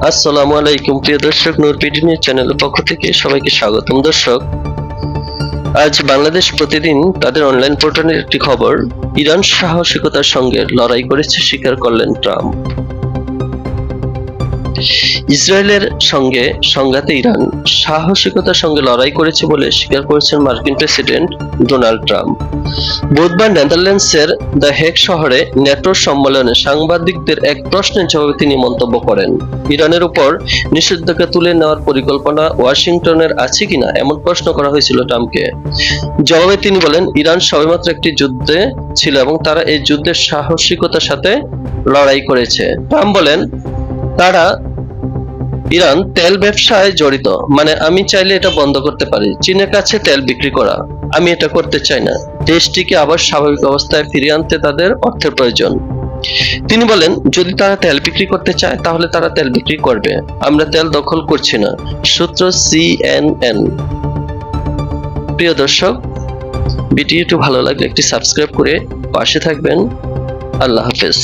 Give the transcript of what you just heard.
আসসালামু আলাইকুম প্রিয় দর্শক, নূর পিডি নিউজ চ্যানেলের পক্ষ থেকে সবাইকে স্বাগতম। দর্শক, আজ বাংলাদেশ প্রতিদিন তাদের অনলাইন পোর্টালের একটি খবর, ইরান সাহসিকতার সঙ্গে লড়াই করেছে স্বীকার করলেন ট্রাম্প। ইসরায়েলের সঙ্গে সংঘাতে ইরান সাহসিকতার সঙ্গে লড়াই করেছে বলে স্বীকার করেছেন মার্কিন প্রেসিডেন্ট ডোনাল্ড ট্রাম্প। বুধবার নেদারল্যান্ডসের দ্য হেগ শহরে ন্যাটোর সম্মেলনে সাংবাদিকদের এক প্রশ্নের জবাবে তিনি মন্তব্য করেন, ইরানের উপর নিষেধাজ্ঞা তুলে নেওয়ার পরিকল্পনা ওয়াশিংটনের আছে কিনা এমন প্রশ্ন করা হয়েছিল ট্রাম্পকে। জবাবে তিনি বলেন, ইরান সবেমাত্র একটি যুদ্ধে ছিল এবং তারা এই যুদ্ধের সাহসিকতার সাথে লড়াই করেছে। ট্রাম্প বলেন, ইরান তেল ব্যবসায় জড়িত, মানে আমি চাইলে এটা বন্ধ করতে পারি। চীনের কাছে তেল বিক্রি করা, আমি এটা করতে চাই না। দেশটিকে আবার স্বাভাবিক অবস্থায় ফিরিয়ে আনতে তাদের অর্থের প্রয়োজন। তিনি বলেন, যদি তারা তেল বিক্রি করতে চায় তাহলে তারা তেল বিক্রি করবে, আমরা তেল দখল করছি না। সূত্র CNN। প্রিয় দর্শক, ভিডিওটি ভালো লাগলে একটি সাবস্ক্রাইব করে পাশে থাকবেন। আল্লাহ হাফেজ।